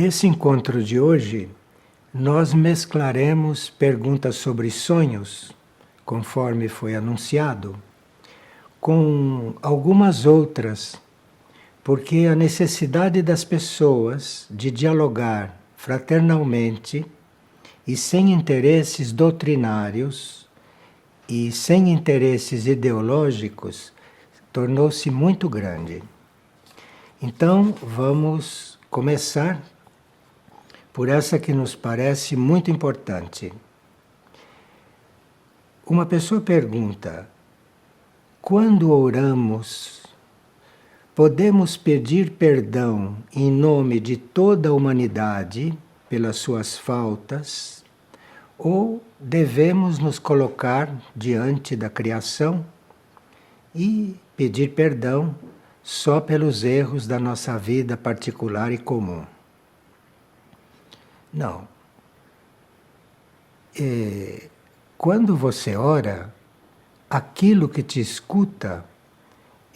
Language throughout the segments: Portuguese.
Nesse encontro de hoje, nós mesclaremos perguntas sobre sonhos, conforme foi anunciado, com algumas outras, porque a necessidade das pessoas de dialogar fraternalmente e sem interesses doutrinários e sem interesses ideológicos tornou-se muito grande. Então, vamos começar por essa que nos parece muito importante. Uma pessoa pergunta: quando oramos, podemos pedir perdão em nome de toda a humanidade pelas suas faltas, ou devemos nos colocar diante da criação e pedir perdão só pelos erros da nossa vida particular e comum? Não. Quando você ora, aquilo que te escuta,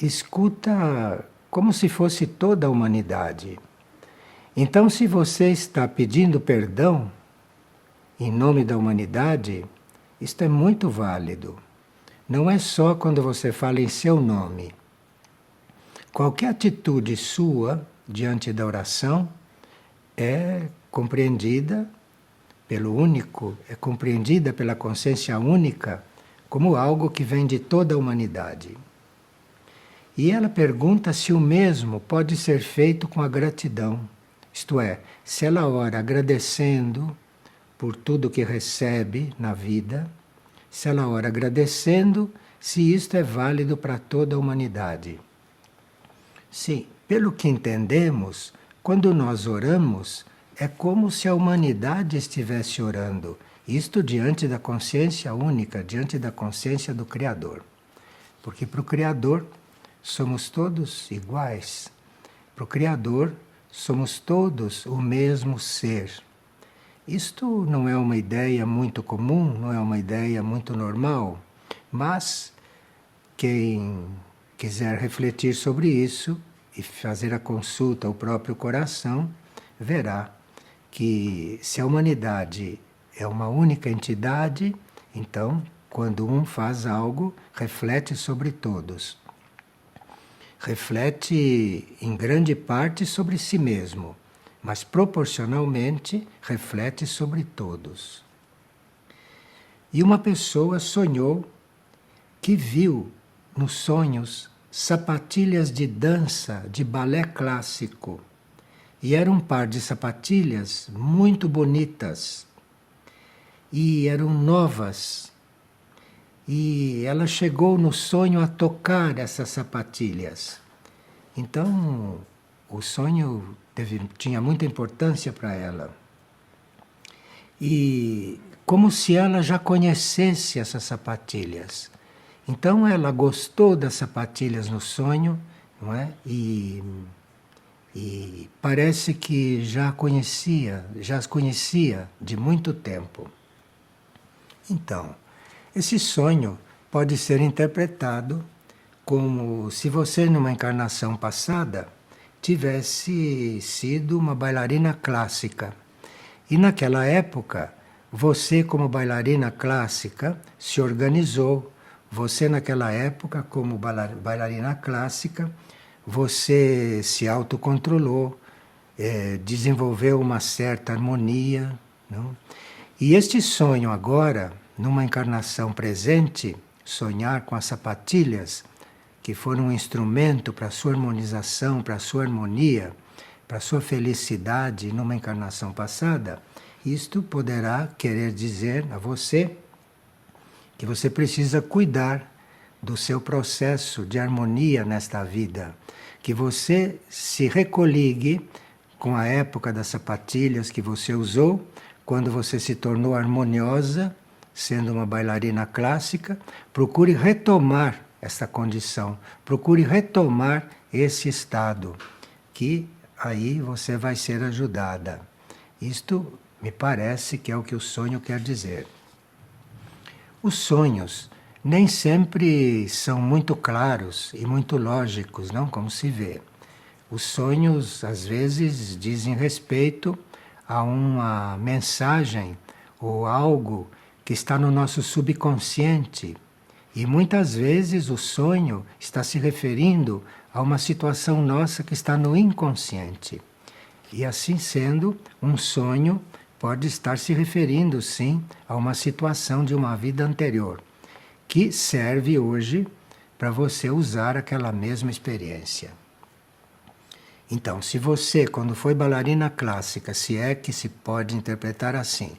escuta como se fosse toda a humanidade. Então, se você está pedindo perdão em nome da humanidade, isto é muito válido. Não é só quando você fala em seu nome. Qualquer atitude sua diante da oração é compreendida pelo único, é compreendida pela consciência única como algo que vem de toda a humanidade. E ela pergunta se o mesmo pode ser feito com a gratidão. Isto é, se ela ora agradecendo por tudo que recebe na vida, se ela ora agradecendo, se isto é válido para toda a humanidade. Sim, pelo que entendemos, quando nós oramos, é como se a humanidade estivesse orando. Isto diante da consciência única, diante da consciência do Criador. Porque para o Criador somos todos iguais. Para o Criador somos todos o mesmo ser. Isto não é uma ideia muito comum, não é uma ideia muito normal, mas quem quiser refletir sobre isso e fazer a consulta ao próprio coração, verá que se a humanidade é uma única entidade, então, quando um faz algo, reflete sobre todos. Reflete em grande parte sobre si mesmo, mas proporcionalmente reflete sobre todos. E uma pessoa sonhou que viu nos sonhos sapatilhas de dança de balé clássico. E era um par de sapatilhas muito bonitas. E eram novas. E ela chegou no sonho a tocar essas sapatilhas. Então, o sonho tinha muita importância para ela. E como se ela já conhecesse essas sapatilhas. Então, ela gostou das sapatilhas no sonho, não é? E parece que já as conhecia de muito tempo. Então, esse sonho pode ser interpretado como se você, numa encarnação passada, tivesse sido uma bailarina clássica. E naquela época, você, como bailarina clássica, se organizou. Você, naquela época, como bailarina clássica, você se autocontrolou, desenvolveu uma certa harmonia. Não? E este sonho agora, numa encarnação presente, sonhar com as sapatilhas, que foram um instrumento para a sua harmonização, para a sua harmonia, para a sua felicidade numa encarnação passada, isto poderá querer dizer a você que você precisa cuidar do seu processo de harmonia nesta vida, que você se recoligue com a época das sapatilhas que você usou, quando você se tornou harmoniosa, sendo uma bailarina clássica, procure retomar essa condição, procure retomar esse estado, que aí você vai ser ajudada. Isto me parece que é o que o sonho quer dizer. Os sonhos nem sempre são muito claros e muito lógicos, não? Como se vê. os sonhos às vezes dizem respeito a uma mensagem ou algo que está no nosso subconsciente. E muitas vezes o sonho está se referindo a uma situação nossa que está no inconsciente. E assim sendo, um sonho pode estar se referindo, sim, a uma situação de uma vida anterior, que serve hoje para você usar aquela mesma experiência. Então, se você, quando foi bailarina clássica, se é que se pode interpretar assim,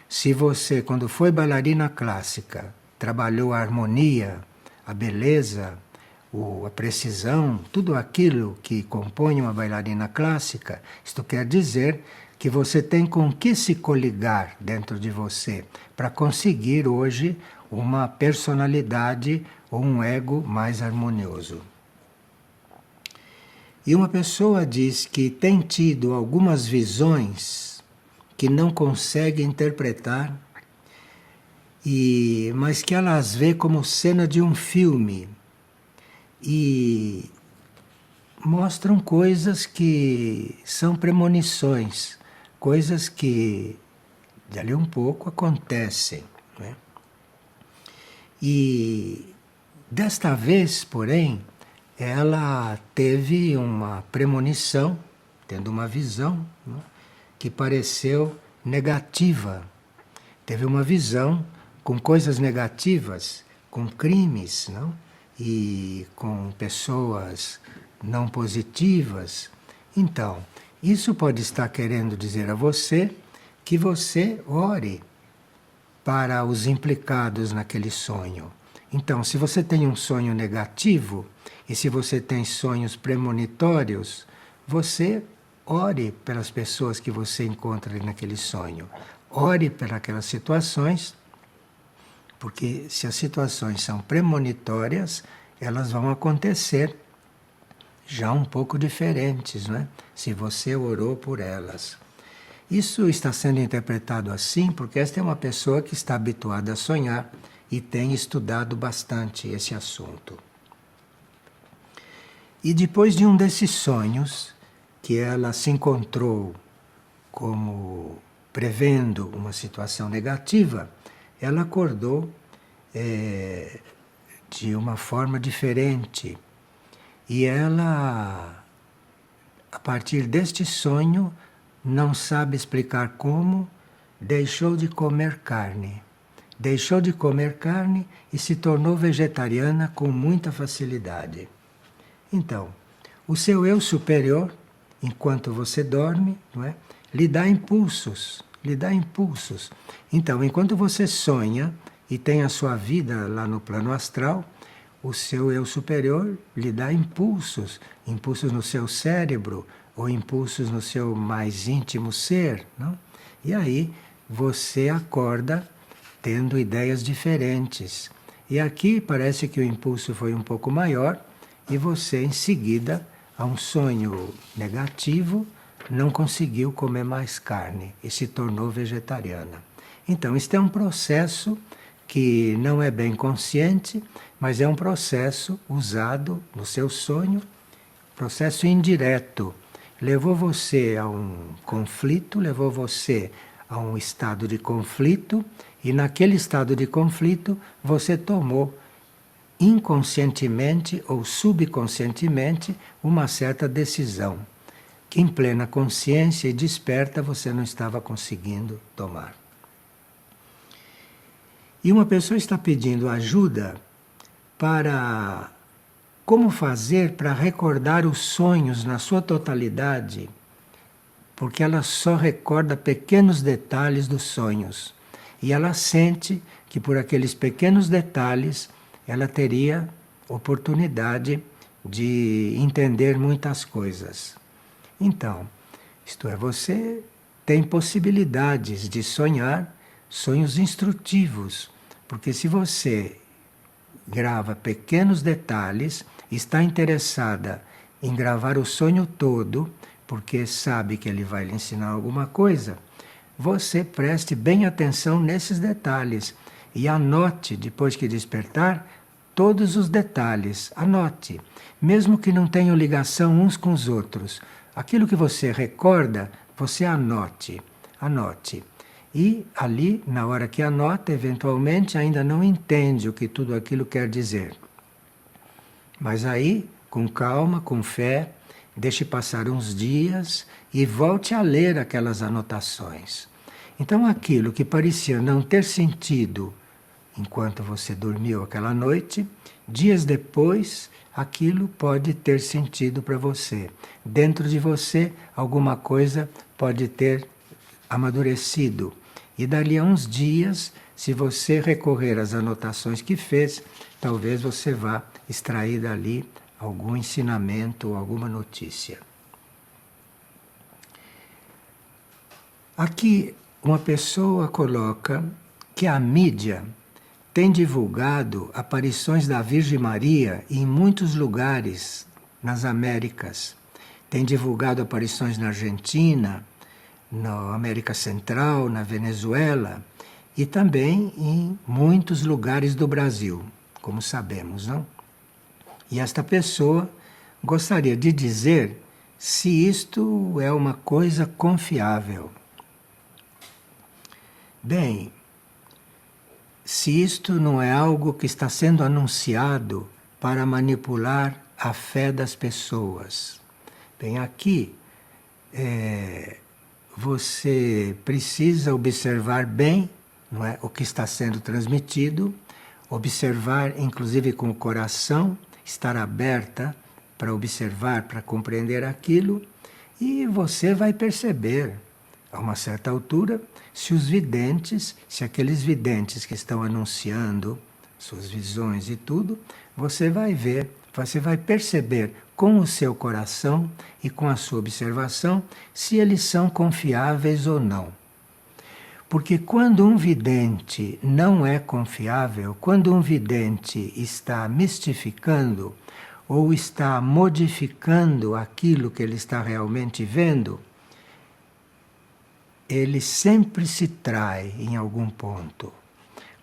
se você, quando foi bailarina clássica, trabalhou a harmonia, a beleza, a precisão, tudo aquilo que compõe uma bailarina clássica, isto quer dizer que você tem com que se coligar dentro de você para conseguir hoje uma personalidade ou um ego mais harmonioso. E uma pessoa diz que tem tido algumas visões que não consegue interpretar, mas que ela as vê como cena de um filme e mostram coisas que são premonições, coisas que dali um pouco acontecem, né? E desta vez, porém, ela teve uma premonição, tendo uma visão, né, que pareceu negativa. Teve uma visão com coisas negativas, com crimes, não? E com pessoas não positivas. Então, isso pode estar querendo dizer a você que você ore para os implicados naquele sonho. Então, se você tem um sonho negativo e se você tem sonhos premonitórios, você ore pelas pessoas que você encontra ali naquele sonho. Ore pelas situações, porque se as situações são premonitórias, elas vão acontecer já um pouco diferentes, não é? Se você orou por elas. Isso está sendo interpretado assim porque esta é uma pessoa que está habituada a sonhar e tem estudado bastante esse assunto. E depois de um desses sonhos, que ela se encontrou como prevendo uma situação negativa, ela acordou de uma forma diferente. E ela, a partir deste sonho, não sabe explicar como, deixou de comer carne. Deixou de comer carne e se tornou vegetariana com muita facilidade. Então, o seu eu superior, enquanto você dorme, não é, lhe dá impulsos, lhe dá impulsos. Então, enquanto você sonha e tem a sua vida lá no plano astral, o seu eu superior lhe dá impulsos, impulsos no seu cérebro, ou impulsos no seu mais íntimo ser, não? E aí você acorda tendo ideias diferentes. E aqui parece que o impulso foi um pouco maior e você em seguida, a um sonho negativo, não conseguiu comer mais carne e se tornou vegetariana. Então, este é um processo que não é bem consciente, mas é um processo usado no seu sonho, processo indireto. Levou você a um conflito, levou você a um estado de conflito, e naquele estado de conflito você tomou inconscientemente ou subconscientemente uma certa decisão, que em plena consciência e desperta você não estava conseguindo tomar. E uma pessoa está pedindo ajuda para como fazer para recordar os sonhos na sua totalidade, porque ela só recorda pequenos detalhes dos sonhos. E ela sente que por aqueles pequenos detalhes ela teria oportunidade de entender muitas coisas. Então, isto é, você tem possibilidades de sonhar sonhos instrutivos, porque se você grava pequenos detalhes, está interessada em gravar o sonho todo, porque sabe que ele vai lhe ensinar alguma coisa, você preste bem atenção nesses detalhes e anote, depois que despertar, todos os detalhes. Anote, mesmo que não tenham ligação uns com os outros. Aquilo que você recorda, você anote. Anote. E ali, na hora que anota, eventualmente ainda não entende o que tudo aquilo quer dizer. Mas aí, com calma, com fé, deixe passar uns dias e volte a ler aquelas anotações. Então aquilo que parecia não ter sentido enquanto você dormiu aquela noite, dias depois aquilo pode ter sentido para você. Dentro de você alguma coisa pode ter amadurecido. E dali a uns dias, se você recorrer às anotações que fez, talvez você vá extrair dali algum ensinamento ou alguma notícia. Aqui uma pessoa coloca que a mídia tem divulgado aparições da Virgem Maria em muitos lugares nas Américas. Tem divulgado aparições na Argentina, na América Central, na Venezuela e também em muitos lugares do Brasil, como sabemos, não? E esta pessoa gostaria de dizer se isto é uma coisa confiável. Bem, se isto não é algo que está sendo anunciado para manipular a fé das pessoas. Bem, aqui você precisa observar bem, não é, o que está sendo transmitido, observar inclusive com o coração, estar aberta para observar, para compreender aquilo, e você vai perceber, a uma certa altura, se os videntes, se aqueles videntes que estão anunciando suas visões e tudo, você vai ver, você vai perceber com o seu coração e com a sua observação se eles são confiáveis ou não. Porque quando um vidente não é confiável, quando um vidente está mistificando ou está modificando aquilo que ele está realmente vendo, ele sempre se trai em algum ponto.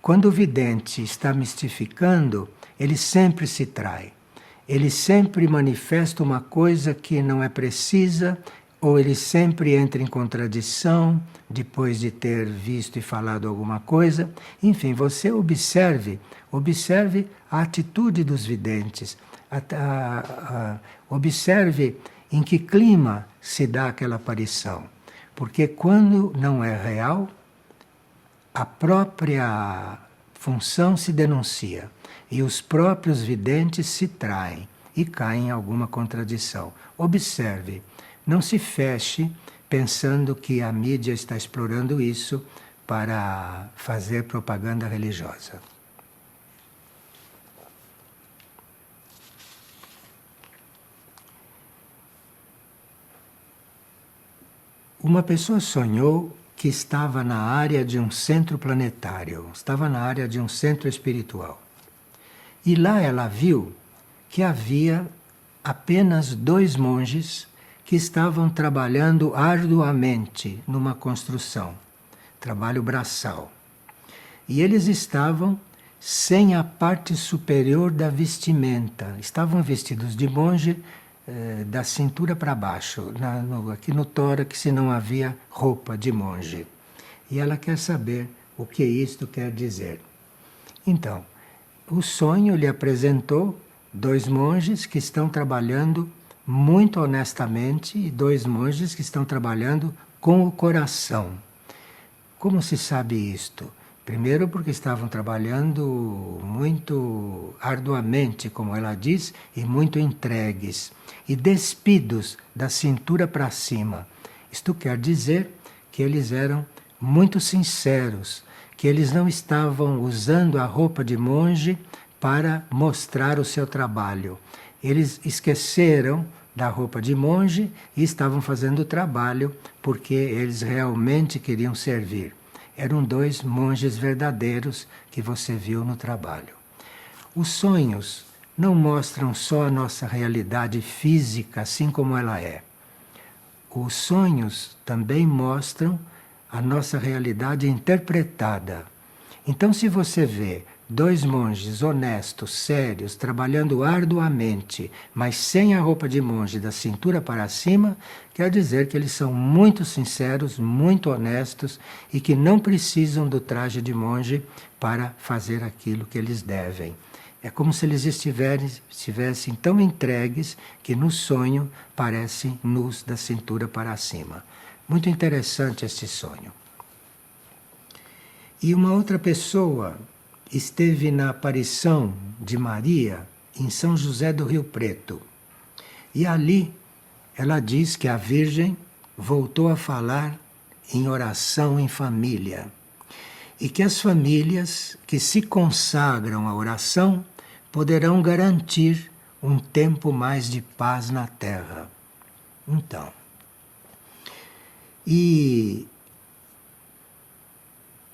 Quando o vidente está mistificando, ele sempre se trai. Ele sempre manifesta uma coisa que não é precisa, ou ele sempre entra em contradição depois de ter visto e falado alguma coisa. Enfim, você observe a atitude dos videntes, observe em que clima se dá aquela aparição. Porque quando não é real, a própria função se denuncia e os próprios videntes se traem e caem em alguma contradição. Observe, não se feche pensando que a mídia está explorando isso para fazer propaganda religiosa. Uma pessoa sonhou que estava na área de um centro planetário, estava na área de um centro espiritual. E lá ela viu que havia apenas 2 monges que estavam trabalhando arduamente numa construção, trabalho braçal. E eles estavam sem a parte superior da vestimenta, estavam vestidos de monge da cintura para baixo, aqui no tórax não havia roupa de monge. E ela quer saber o que isto quer dizer. Então, o sonho lhe apresentou 2 monges que estão trabalhando muito honestamente e 2 monges que estão trabalhando com o coração. Como se sabe isto? Primeiro porque estavam trabalhando muito arduamente, como ela diz, e muito entregues, e despidos da cintura para cima. Isto quer dizer que eles eram muito sinceros, que eles não estavam usando a roupa de monge para mostrar o seu trabalho. Eles esqueceram da roupa de monge e estavam fazendo o trabalho porque eles realmente queriam servir. Eram 2 monges verdadeiros que você viu no trabalho. Os sonhos não mostram só a nossa realidade física, assim como ela é. Os sonhos também mostram a nossa realidade interpretada. Então, se você vê dois monges honestos, sérios, trabalhando arduamente, mas sem a roupa de monge da cintura para cima, quer dizer que eles são muito sinceros, muito honestos e que não precisam do traje de monge para fazer aquilo que eles devem. É como se eles estivessem tão entregues que no sonho parecem nus da cintura para cima. Muito interessante este sonho. E uma outra pessoa esteve na aparição de Maria em São José do Rio Preto. E ali ela diz que a Virgem voltou a falar em oração em família. E que as famílias que se consagram à oração poderão garantir um tempo mais de paz na Terra. Então, e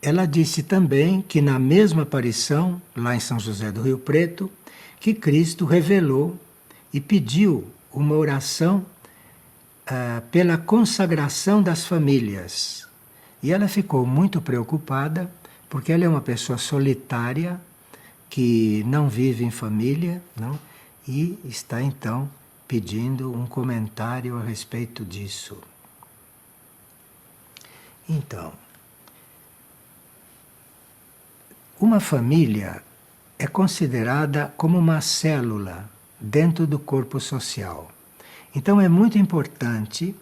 ela disse também que na mesma aparição, lá em São José do Rio Preto, que Cristo revelou e pediu uma oração pela consagração das famílias. E ela ficou muito preocupada, porque ela é uma pessoa solitária, que não vive em família, não? E está então pedindo um comentário a respeito disso. Então, uma família é considerada como uma célula dentro do corpo social. Então é muito importante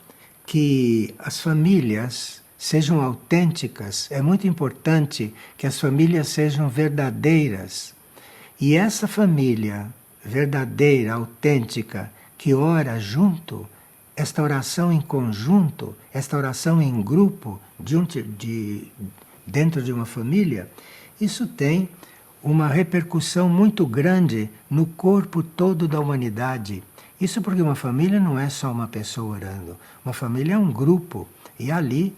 que as famílias sejam autênticas, é muito importante que as famílias sejam verdadeiras. E essa família verdadeira, autêntica, que ora junto, esta oração em conjunto, esta oração em grupo, dentro de uma família, isso tem uma repercussão muito grande no corpo todo da humanidade. Isso porque uma família não é só uma pessoa orando. Uma família é um grupo. E ali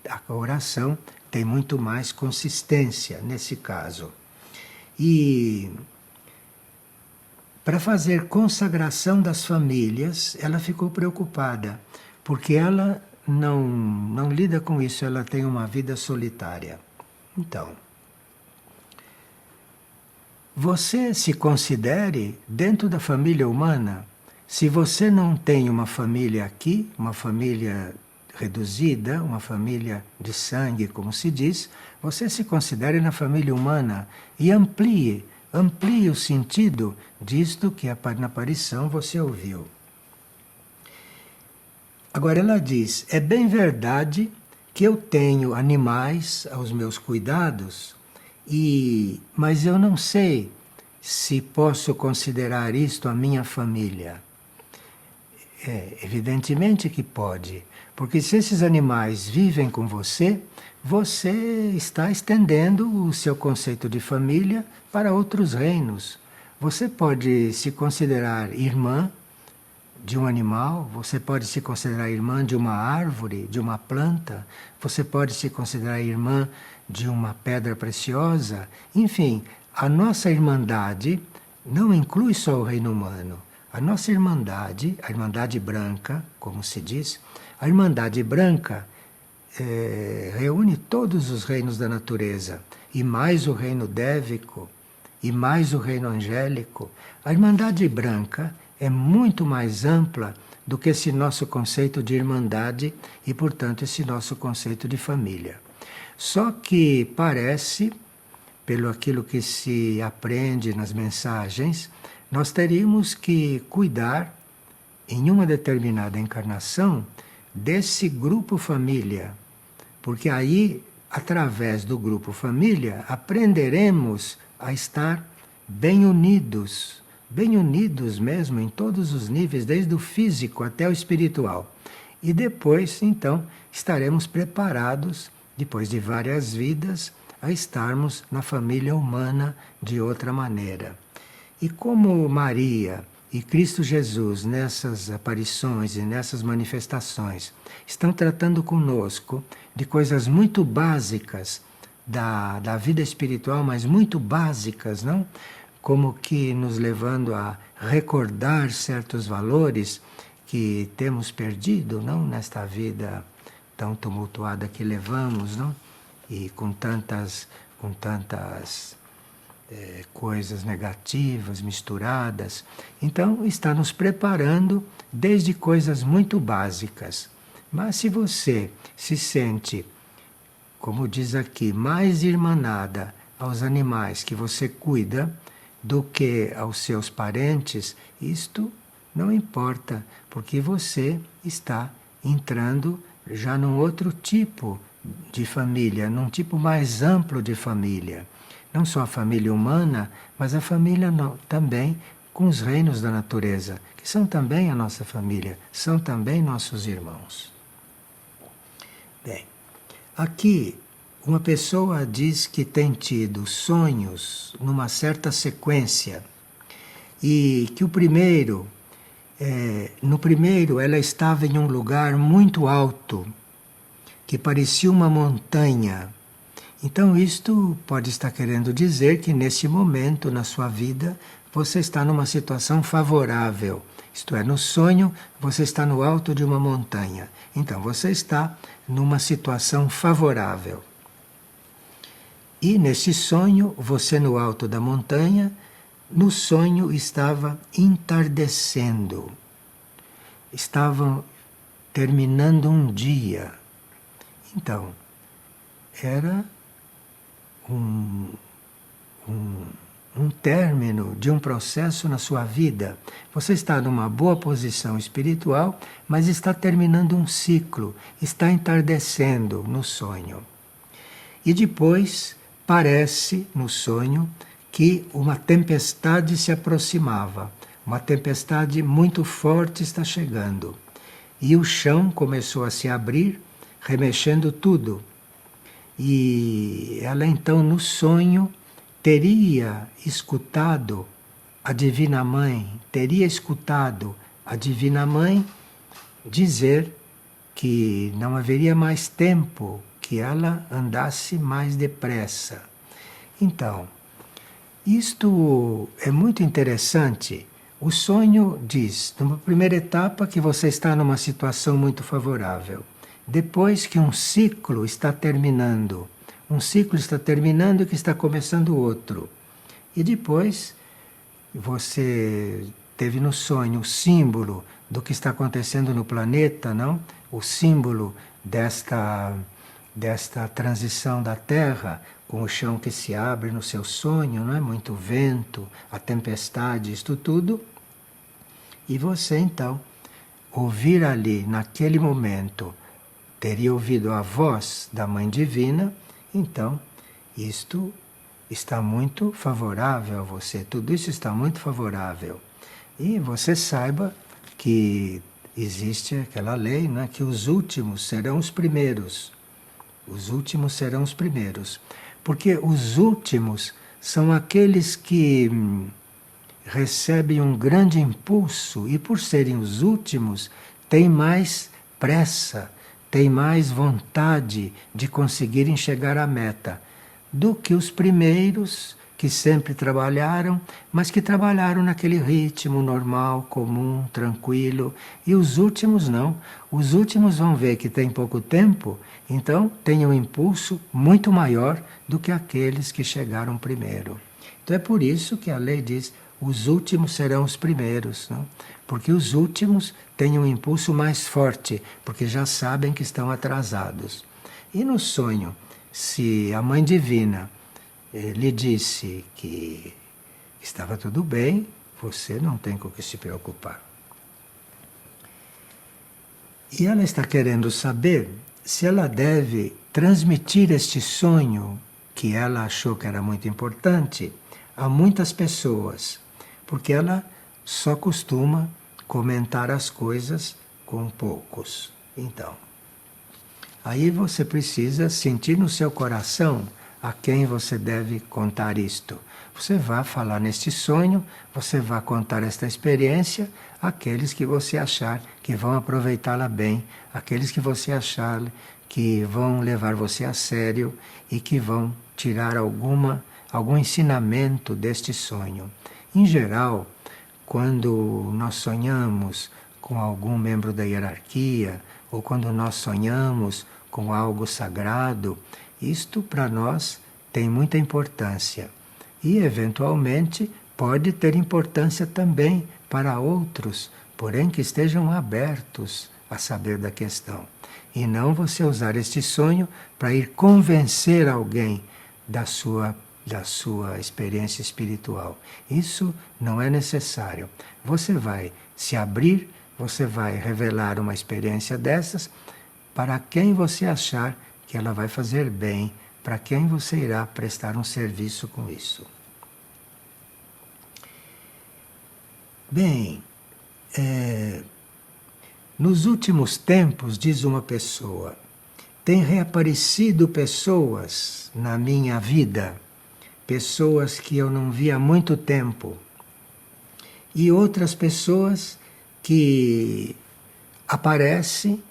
a oração tem muito mais consistência nesse caso. E para fazer consagração das famílias, ela ficou preocupada, porque ela não lida com isso, ela tem uma vida solitária. Então, você se considere dentro da família humana. Se você não tem uma família aqui, uma família reduzida, uma família de sangue, como se diz, você se considere na família humana e amplie o sentido disto que na aparição você ouviu. Agora ela diz, é bem verdade que eu tenho animais aos meus cuidados, mas eu não sei se posso considerar isto a minha família. Evidentemente que pode, porque se esses animais vivem com você, você está estendendo o seu conceito de família para outros reinos. Você pode se considerar irmã de um animal, você pode se considerar irmã de uma árvore, de uma planta, você pode se considerar irmã de uma pedra preciosa. Enfim, a nossa irmandade não inclui só o reino humano. A nossa irmandade, a irmandade branca, como se diz, a irmandade branca reúne todos os reinos da natureza, e mais o reino dévico, e mais o reino angélico. A irmandade branca é muito mais ampla do que esse nosso conceito de irmandade e, portanto, esse nosso conceito de família. Só que parece, pelo aquilo que se aprende nas mensagens, nós teríamos que cuidar, em uma determinada encarnação, desse grupo família, porque aí, através do grupo família, aprenderemos a estar bem unidos mesmo em todos os níveis, desde o físico até o espiritual. E depois, então, estaremos preparados, depois de várias vidas, a estarmos na família humana de outra maneira. E como Maria e Cristo Jesus, nessas aparições e nessas manifestações, estão tratando conosco de coisas muito básicas da vida espiritual, mas muito básicas, não? Como que nos levando a recordar certos valores que temos perdido, não? Nesta vida tão tumultuada que levamos, não? E com tantas coisas negativas misturadas. Então, está nos preparando desde coisas muito básicas. Mas se você se sente, como diz aqui, mais irmanada aos animais que você cuida do que aos seus parentes, isto não importa, porque você está entrando já num outro tipo de família, num tipo mais amplo de família. Não só a família humana, mas a família também com os reinos da natureza, que são também a nossa família, são também nossos irmãos. Bem, aqui uma pessoa diz que tem tido sonhos numa certa sequência e que no primeiro ela estava em um lugar muito alto, que parecia uma montanha. Então isto pode estar querendo dizer que nesse momento na sua vida você está numa situação favorável. Isto é, no sonho você está no alto de uma montanha. Então você está numa situação favorável. E nesse sonho, você no alto da montanha, no sonho estava entardecendo. Estavam terminando um dia. Então, era um término de um processo na sua vida. Você está numa boa posição espiritual, mas está terminando um ciclo, está entardecendo no sonho. E depois parece, no sonho, que uma tempestade se aproximava. Uma tempestade muito forte está chegando. E o chão começou a se abrir, remexendo tudo. E ela então no sonho teria escutado a Divina Mãe dizer que não haveria mais tempo, que ela andasse mais depressa. Então, isto é muito interessante. O sonho diz, numa primeira etapa, que você está numa situação muito favorável. Depois que um ciclo está terminando e que está começando outro. E depois você teve no sonho o símbolo do que está acontecendo no planeta, não? O símbolo desta transição da Terra, com o chão que se abre no seu sonho, não é? Muito vento, a tempestade, isto tudo. E você então ouvir ali, naquele momento, teria ouvido a voz da Mãe Divina, então isto está muito favorável a você, tudo isso está muito favorável. E você saiba que existe aquela lei, né, que os últimos serão os primeiros. Os últimos serão os primeiros. Porque os últimos são aqueles que recebem um grande impulso e, por serem os últimos, têm mais pressa, têm mais vontade de conseguirem chegar à meta do que os primeiros, que sempre trabalharam, mas que trabalharam naquele ritmo normal, comum, tranquilo. E os últimos não. Os últimos vão ver que tem pouco tempo, então têm um impulso muito maior do que aqueles que chegaram primeiro. Então é por isso que a lei diz: os últimos serão os primeiros, não? Porque os últimos têm um impulso mais forte, porque já sabem que estão atrasados. E no sonho, se a Mãe Divina lhe disse que estava tudo bem, você não tem com o que se preocupar. E ela está querendo saber se ela deve transmitir este sonho, que ela achou que era muito importante, a muitas pessoas, porque ela só costuma comentar as coisas com poucos. Então, aí você precisa sentir no seu coração a quem você deve contar isto. Você vai falar neste sonho, você vai contar esta experiência àqueles que você achar que vão aproveitá-la bem, àqueles que você achar que vão levar você a sério e que vão tirar algum ensinamento deste sonho. Em geral, quando nós sonhamos com algum membro da hierarquia, ou quando nós sonhamos com algo sagrado, isto para nós tem muita importância. e, eventualmente, pode ter importância também para outros, porém que estejam abertos a saber da questão. E não você usar este sonho para ir convencer alguém da sua experiência espiritual. Isso não é necessário. Você vai se abrir, você vai revelar uma experiência dessas para quem você achar que ela vai fazer bem, para quem você irá prestar um serviço com isso. Bem, nos últimos tempos, diz uma pessoa, tem reaparecido pessoas na minha vida, pessoas que eu não vi há muito tempo, e outras pessoas que aparecem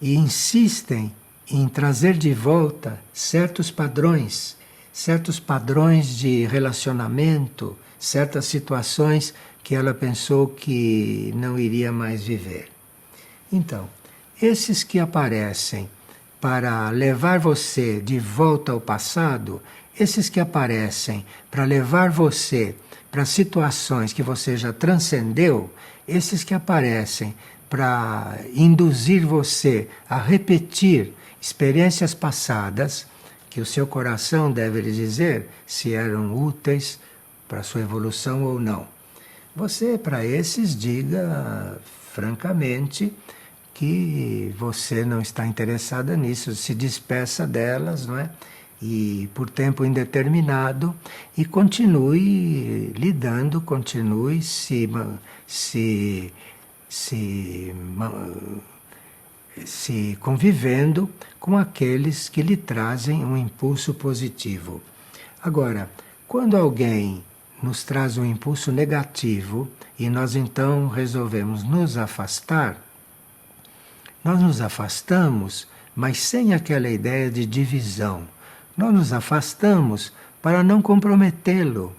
e insistem em trazer de volta certos padrões de relacionamento, certas situações que ela pensou que não iria mais viver. Então, esses que aparecem para levar você de volta ao passado, esses que aparecem para levar você para situações que você já transcendeu, esses que aparecem para induzir você a repetir experiências passadas, que o seu coração deve lhe dizer se eram úteis para a sua evolução ou não. Você, para esses, diga francamente que você não está interessada nisso, se despeça delas, não é? E por tempo indeterminado, e continue lidando, continue se convivendo com aqueles que lhe trazem um impulso positivo. Agora, quando alguém nos traz um impulso negativo e nós então resolvemos nos afastar, nós nos afastamos, mas sem aquela ideia de divisão. Nós nos afastamos para não comprometê-lo,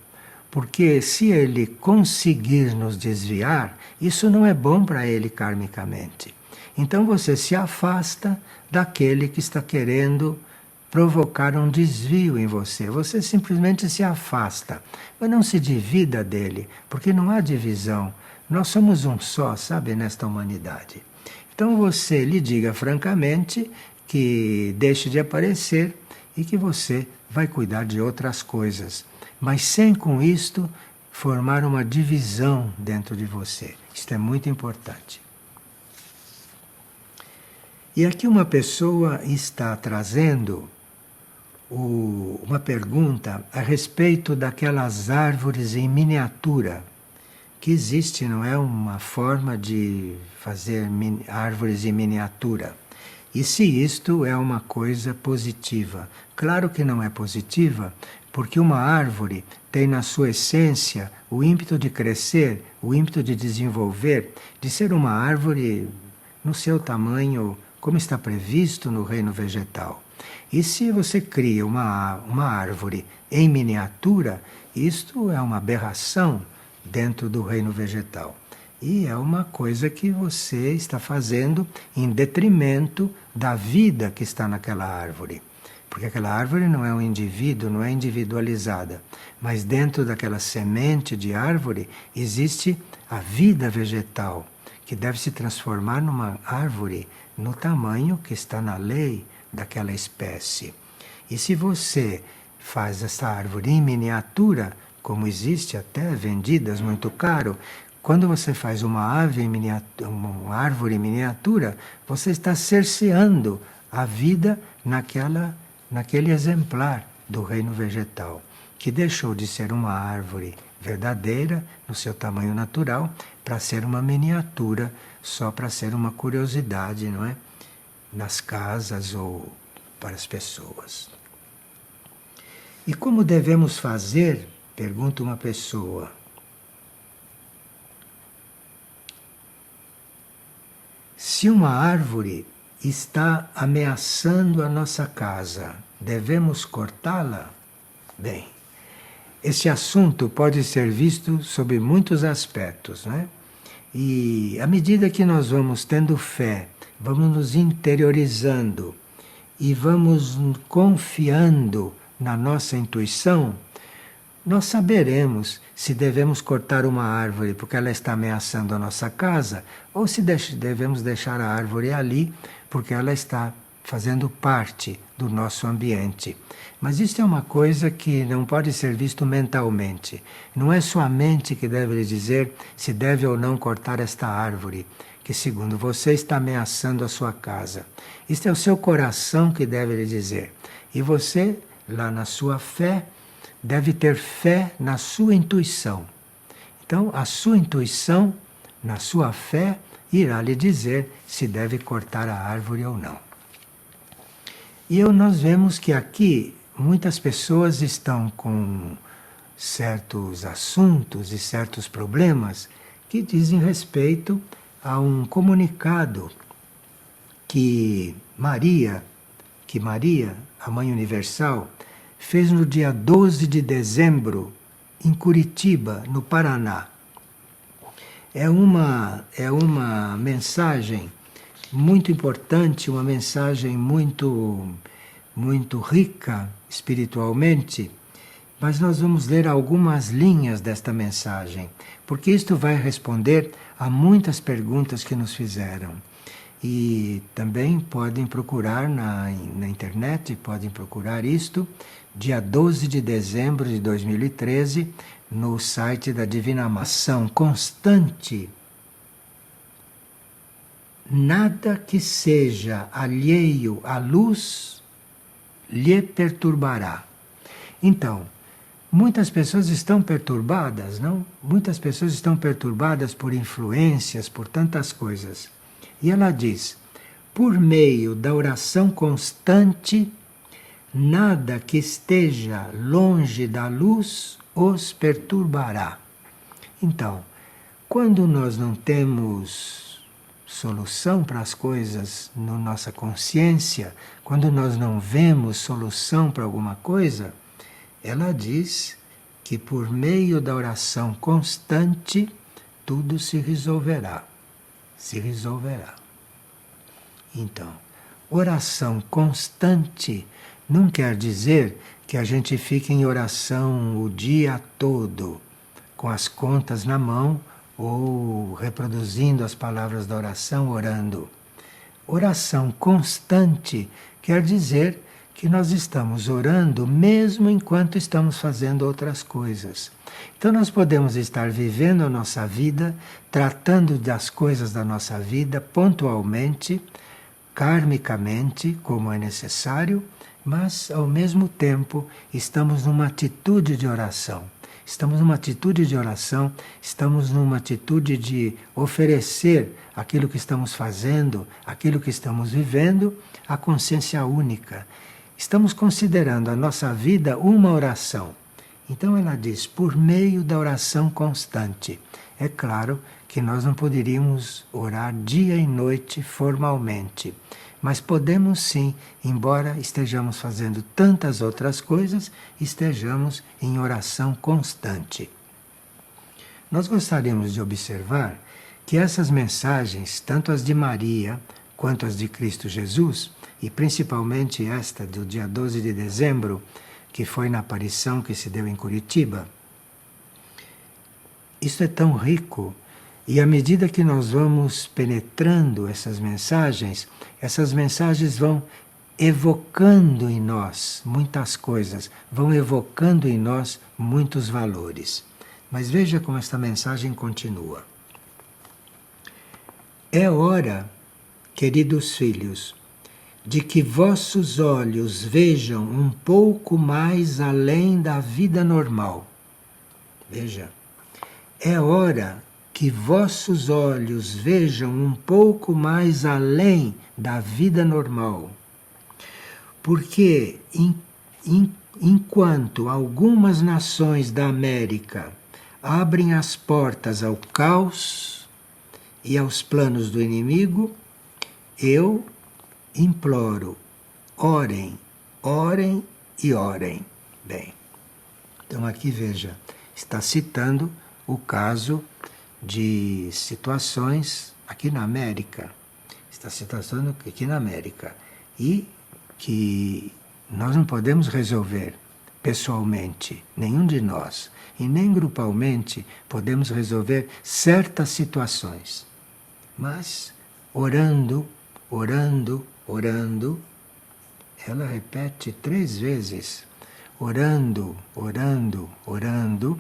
porque se ele conseguir nos desviar, isso não é bom para ele karmicamente. Então você se afasta daquele que está querendo provocar um desvio em você. Você simplesmente se afasta, mas não se divida dele, porque não há divisão. Nós somos um só, sabe, nesta humanidade. Então você lhe diga francamente que deixe de aparecer e que você vai cuidar de outras coisas, mas sem com isto formar uma divisão dentro de você. Isto é muito importante. E aqui uma pessoa está trazendo uma pergunta a respeito daquelas árvores em miniatura, que existe, não é, uma forma de fazer árvores em miniatura. E se isto é uma coisa positiva? Claro que não é positiva, porque uma árvore tem na sua essência o ímpeto de crescer, o ímpeto de desenvolver, de ser uma árvore no seu tamanho, como está previsto no reino vegetal. E se você cria uma árvore em miniatura, isto é uma aberração dentro do reino vegetal. E é uma coisa que você está fazendo em detrimento da vida que está naquela árvore. Porque aquela árvore não é um indivíduo, não é individualizada. Mas dentro daquela semente de árvore existe a vida vegetal, que deve se transformar numa árvore no tamanho que está na lei daquela espécie. E se você faz essa árvore em miniatura, como existe até vendidas muito caro, quando você faz uma árvore em miniatura, você está cerceando a vida naquele exemplar do reino vegetal, que deixou de ser uma árvore verdadeira, no seu tamanho natural, para ser uma miniatura, só para ser uma curiosidade, não é? Nas casas ou para as pessoas. E como devemos fazer? Pergunta uma pessoa. Se uma árvore está ameaçando a nossa casa, devemos cortá-la? Bem, esse assunto pode ser visto sob muitos aspectos, né? E à medida que nós vamos tendo fé, vamos nos interiorizando e vamos confiando na nossa intuição, nós saberemos se devemos cortar uma árvore porque ela está ameaçando a nossa casa ou se devemos deixar a árvore ali porque ela está fazendo parte do nosso ambiente. Mas isso é uma coisa que não pode ser visto mentalmente. Não é sua mente que deve lhe dizer se deve ou não cortar esta árvore, que segundo você está ameaçando a sua casa. Isto é o seu coração que deve lhe dizer. E você, lá na sua fé, deve ter fé na sua intuição. Então, a sua intuição, na sua fé, irá lhe dizer se deve cortar a árvore ou não. E nós vemos que aqui muitas pessoas estão com certos assuntos e certos problemas que dizem respeito a um comunicado que Maria, a Mãe Universal, fez no dia 12 de dezembro em Curitiba, no Paraná. É uma mensagem muito importante, uma mensagem muito rica espiritualmente, mas nós vamos ler algumas linhas desta mensagem, porque isto vai responder a muitas perguntas que nos fizeram. E também podem procurar na internet, podem procurar isto, dia 12 de dezembro de 2013, no site da Divina Ação Constante. Nada que seja alheio à luz lhe perturbará. Então, muitas pessoas estão perturbadas, não? Muitas pessoas estão perturbadas por influências, por tantas coisas. E ela diz, por meio da oração constante, nada que esteja longe da luz os perturbará. Então, quando nós não temos solução para as coisas na nossa consciência, quando nós não vemos solução para alguma coisa, ela diz que por meio da oração constante, tudo se resolverá. Se resolverá. Então, oração constante não quer dizer que a gente fique em oração o dia todo, com as contas na mão ou reproduzindo as palavras da oração, orando. Oração constante quer dizer que nós estamos orando mesmo enquanto estamos fazendo outras coisas. Então nós podemos estar vivendo a nossa vida, tratando das coisas da nossa vida pontualmente, karmicamente, como é necessário, mas ao mesmo tempo estamos numa atitude de oração. Estamos numa atitude de oração, estamos numa atitude de oferecer aquilo que estamos fazendo, aquilo que estamos vivendo, à consciência única. Estamos considerando a nossa vida uma oração. Então ela diz, por meio da oração constante. É claro que nós não poderíamos orar dia e noite formalmente, mas podemos sim, embora estejamos fazendo tantas outras coisas, estejamos em oração constante. Nós gostaríamos de observar que essas mensagens, tanto as de Maria quanto as de Cristo Jesus, e principalmente esta do dia 12 de dezembro, que foi na aparição que se deu em Curitiba, isso é tão rico, e à medida que nós vamos penetrando essas mensagens vão evocando em nós muitas coisas, vão evocando em nós muitos valores. Mas veja como esta mensagem continua. É hora, queridos filhos, de que vossos olhos vejam um pouco mais além da vida normal. Veja, é hora que vossos olhos vejam um pouco mais além da vida normal. Porque enquanto algumas nações da América abrem as portas ao caos e aos planos do inimigo, eu imploro, orem, orem e orem. Bem, então aqui veja, está citando o caso de situações aqui na América. Está citando aqui na América. E que nós não podemos resolver, pessoalmente, nenhum de nós, e nem grupalmente podemos resolver certas situações. Mas orando, orando, orando, ela repete 3 vezes, orando, orando, orando,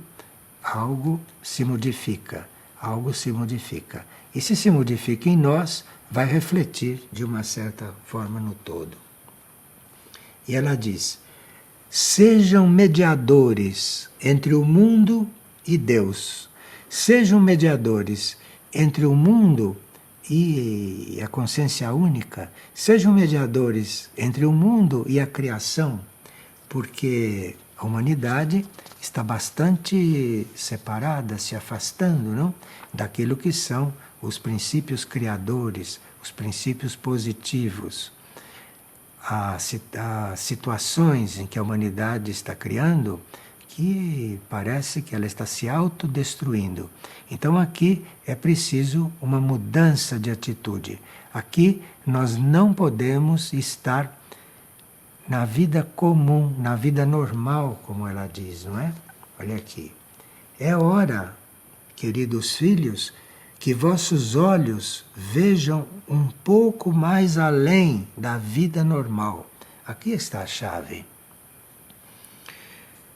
algo se modifica, algo se modifica. E se modifica em nós, vai refletir de uma certa forma no todo. E ela diz: sejam mediadores entre o mundo e Deus. Sejam mediadores entre o mundo e a consciência única. Sejam mediadores entre o mundo e a criação, porque a humanidade está bastante separada, se afastando, não? Daquilo que são os princípios criadores, os princípios positivos. As situações em que a humanidade está criando, que parece que ela está se autodestruindo. Então aqui é preciso uma mudança de atitude. Aqui nós não podemos estar na vida comum, na vida normal, como ela diz, não é? Olha aqui. É hora, queridos filhos, que vossos olhos vejam um pouco mais além da vida normal. Aqui está a chave.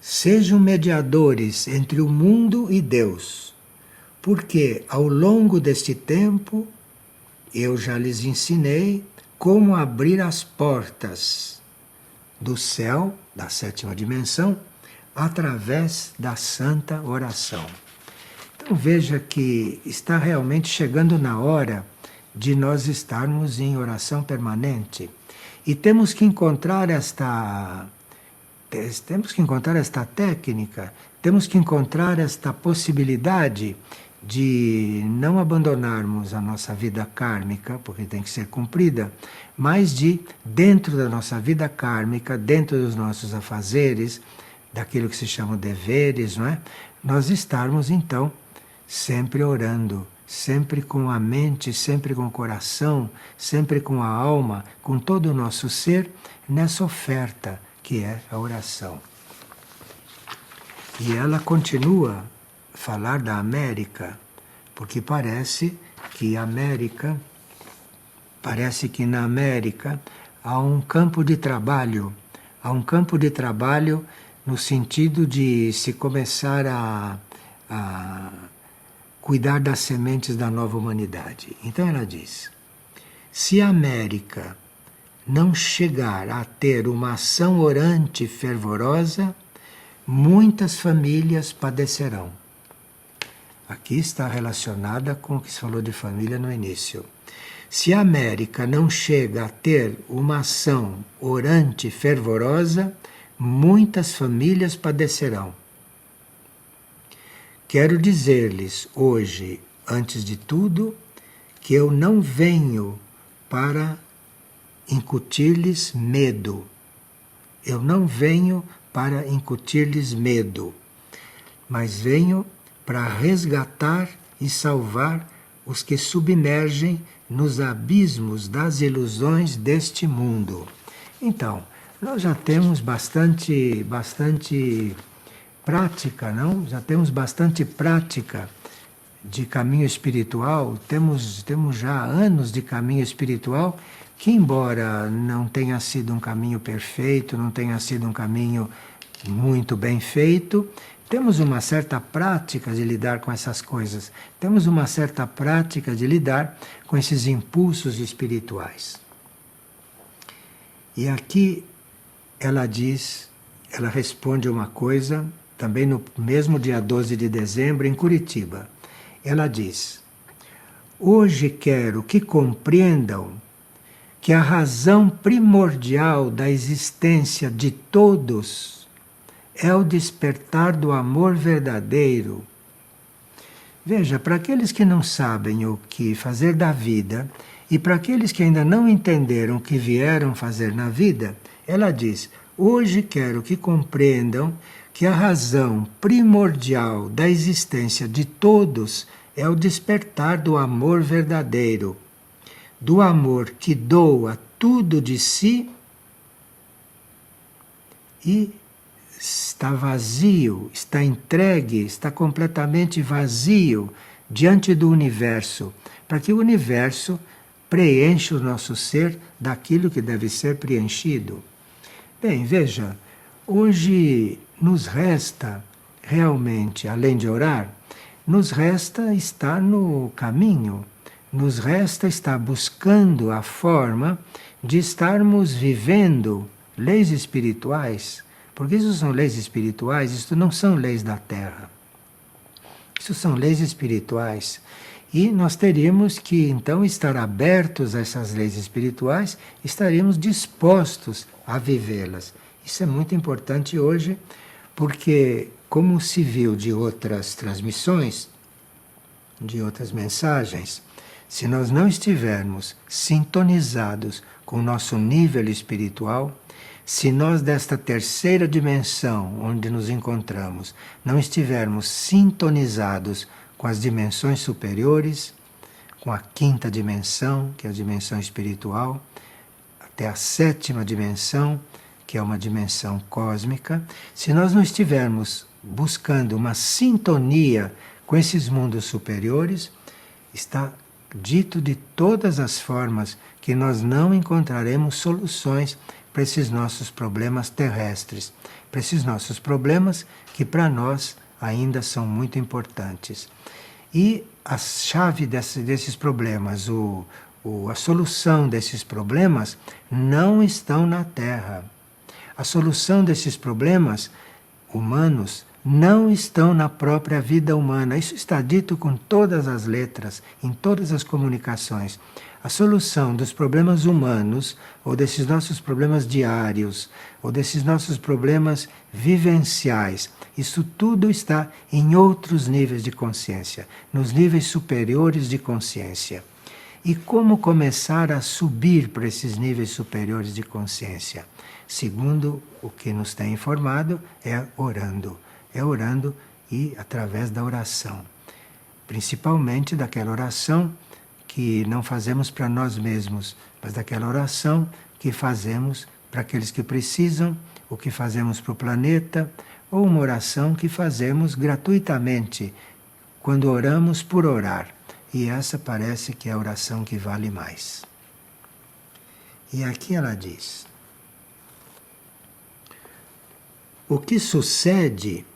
Sejam mediadores entre o mundo e Deus, porque ao longo deste tempo eu já lhes ensinei como abrir as portas do céu, da 7ª dimensão, através da santa oração. Então veja que está realmente chegando na hora de nós estarmos em oração permanente. E temos que encontrar esta técnica, temos que encontrar esta possibilidade de não abandonarmos a nossa vida kármica, porque tem que ser cumprida, mas de, dentro da nossa vida kármica, dentro dos nossos afazeres, daquilo que se chama deveres, não é? Nós estarmos então sempre orando, sempre com a mente, sempre com o coração, sempre com a alma, com todo o nosso ser, nessa oferta que é a oração. E ela continua a falar da América, porque parece que na América há um campo de trabalho, no sentido de se começar a cuidar das sementes da nova humanidade. Então ela diz: se a América não chegar a ter uma ação orante fervorosa, muitas famílias padecerão. Aqui está relacionada com o que se falou de família no início. Se a América não chega a ter uma ação orante fervorosa, muitas famílias padecerão. Quero dizer-lhes hoje, antes de tudo, que eu não venho para incutir-lhes medo. Eu não venho para incutir-lhes medo, mas venho para resgatar e salvar os que submergem nos abismos das ilusões deste mundo. Então, nós já temos bastante prática, não? Já temos bastante prática de caminho espiritual, temos já anos de caminho espiritual, que embora não tenha sido um caminho perfeito, não tenha sido um caminho muito bem feito, temos uma certa prática de lidar com essas coisas, temos uma certa prática de lidar com esses impulsos espirituais. E aqui ela diz, ela responde uma coisa, também no mesmo dia 12 de dezembro, em Curitiba. Ela diz: hoje quero que compreendam que a razão primordial da existência de todos é o despertar do amor verdadeiro. Veja, para aqueles que não sabem o que fazer da vida e para aqueles que ainda não entenderam o que vieram fazer na vida, ela diz: hoje quero que compreendam que a razão primordial da existência de todos é o despertar do amor verdadeiro, do amor que doa tudo de si e está vazio, está entregue, está completamente vazio diante do universo, para que o universo preencha o nosso ser daquilo que deve ser preenchido. Bem, veja, hoje nos resta realmente, além de orar, nos resta estar no caminho, nos resta estar buscando a forma de estarmos vivendo leis espirituais, porque isso são leis espirituais, isso não são leis da Terra. Isso são leis espirituais. E nós teríamos que então estar abertos a essas leis espirituais, estaríamos dispostos a vivê-las. Isso é muito importante hoje, porque, como se viu de outras transmissões, de outras mensagens, se nós não estivermos sintonizados com o nosso nível espiritual, se nós desta terceira dimensão onde nos encontramos não estivermos sintonizados com as dimensões superiores, com a quinta dimensão, que é a dimensão espiritual, até a sétima dimensão, que é uma dimensão cósmica, se nós não estivermos buscando uma sintonia com esses mundos superiores, está dito de todas as formas que nós não encontraremos soluções para esses nossos problemas terrestres, para esses nossos problemas que para nós ainda são muito importantes. E a chave desses problemas, a solução desses problemas não estão na Terra. A solução desses problemas humanos não estão na própria vida humana. Isso está dito com todas as letras, em todas as comunicações. A solução dos problemas humanos, ou desses nossos problemas diários, ou desses nossos problemas vivenciais, isso tudo está em outros níveis de consciência, nos níveis superiores de consciência. E como começar a subir para esses níveis superiores de consciência? Segundo o que nos tem informado, é orando. É orando e através da oração. Principalmente daquela oração que não fazemos para nós mesmos, mas daquela oração que fazemos para aqueles que precisam, o que fazemos para o planeta, ou uma oração que fazemos gratuitamente, quando oramos por orar. E essa parece que é a oração que vale mais. E aqui ela diz: o que sucede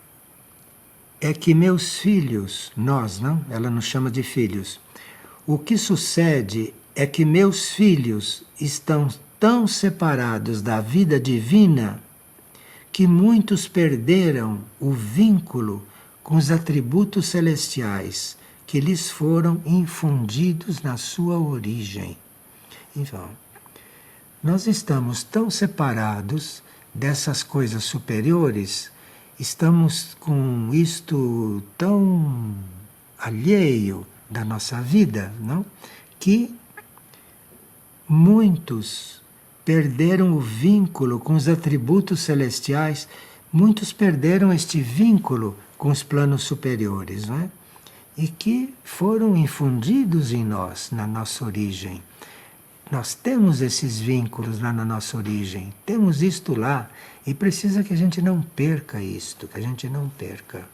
é que meus filhos, nós, não? Ela nos chama de filhos. O que sucede é que meus filhos estão tão separados da vida divina que muitos perderam o vínculo com os atributos celestiais que lhes foram infundidos na sua origem. Então, nós estamos tão separados dessas coisas superiores, estamos com isto tão alheio da nossa vida, não? Que muitos perderam o vínculo com os atributos celestiais, muitos perderam este vínculo com os planos superiores, não é? E que foram infundidos em nós, na nossa origem. Nós temos esses vínculos lá na nossa origem, temos isto lá, e precisa que a gente não perca isto, que a gente não perca.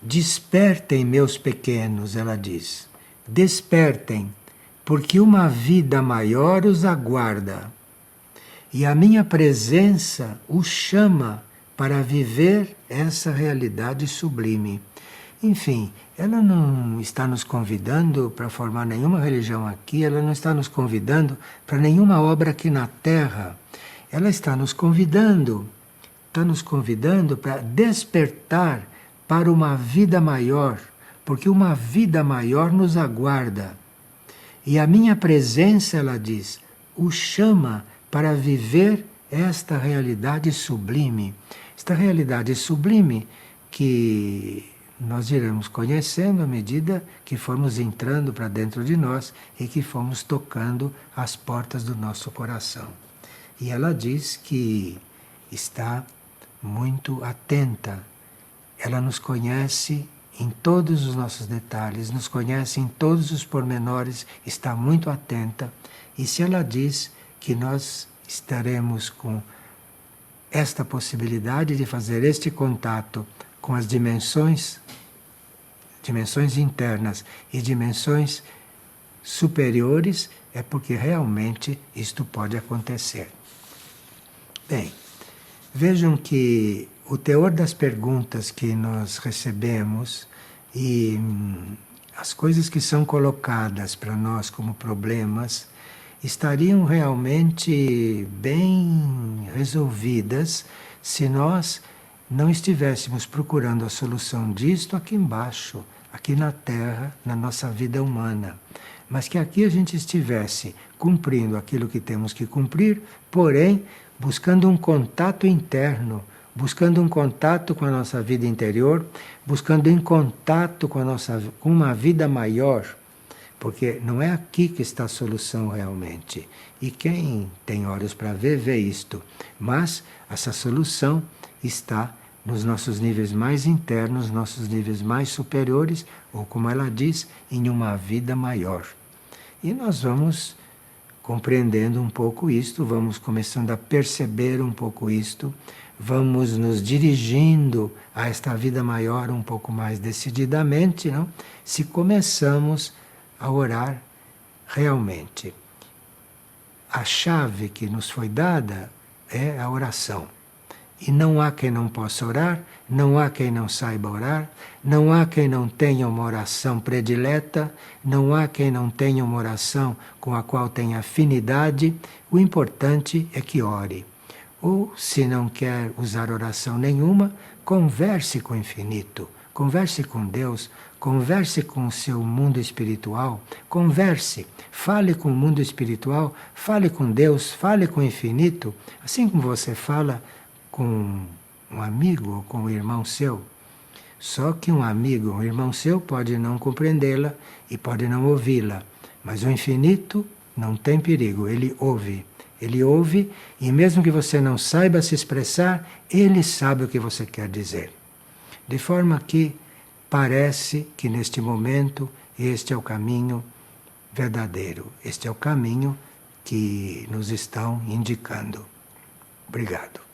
Despertem, meus pequenos, ela diz, despertem, porque uma vida maior os aguarda, e a minha presença os chama para viver essa realidade sublime. Enfim, ela não está nos convidando para formar nenhuma religião aqui, ela não está nos convidando para nenhuma obra aqui na Terra. Ela está nos convidando para despertar para uma vida maior, porque uma vida maior nos aguarda. E a minha presença, ela diz, o chama para viver esta realidade sublime. Esta realidade sublime que nós iremos conhecendo à medida que formos entrando para dentro de nós e que formos tocando as portas do nosso coração. E ela diz que está muito atenta. Ela nos conhece em todos os nossos detalhes, nos conhece em todos os pormenores, está muito atenta. E se ela diz que nós estaremos com esta possibilidade de fazer este contato com as dimensões internas e dimensões superiores, é porque realmente isto pode acontecer. Bem, vejam que o teor das perguntas que nós recebemos e as coisas que são colocadas para nós como problemas estariam realmente bem resolvidas se nós não estivéssemos procurando a solução disto aqui embaixo, aqui na Terra, na nossa vida humana. Mas que aqui a gente estivesse cumprindo aquilo que temos que cumprir, porém buscando um contato interno, buscando um contato com a nossa vida interior, buscando em contato com uma vida maior, porque não é aqui que está a solução realmente. E quem tem olhos para ver, vê isto. Mas essa solução está nos nossos níveis mais internos, nossos níveis mais superiores, ou como ela diz, em uma vida maior. E nós vamos compreendendo um pouco isto, vamos começando a perceber um pouco isto, vamos nos dirigindo a esta vida maior um pouco mais decididamente, não? Se começamos a orar realmente. A chave que nos foi dada é a oração. E não há quem não possa orar, não há quem não saiba orar, não há quem não tenha uma oração predileta, não há quem não tenha uma oração com a qual tenha afinidade. O importante é que ore. Ou, se não quer usar oração nenhuma, converse com o infinito, converse com Deus, converse com o seu mundo espiritual, converse, fale com o mundo espiritual, fale com Deus, fale com o infinito, assim como você fala com um amigo ou com um irmão seu. Só que um amigo, um irmão seu pode não compreendê-la e pode não ouvi-la, mas o infinito não tem perigo, ele ouve. Ele ouve e mesmo que você não saiba se expressar, ele sabe o que você quer dizer. De forma que parece que neste momento este é o caminho verdadeiro, este é o caminho que nos estão indicando. Obrigado.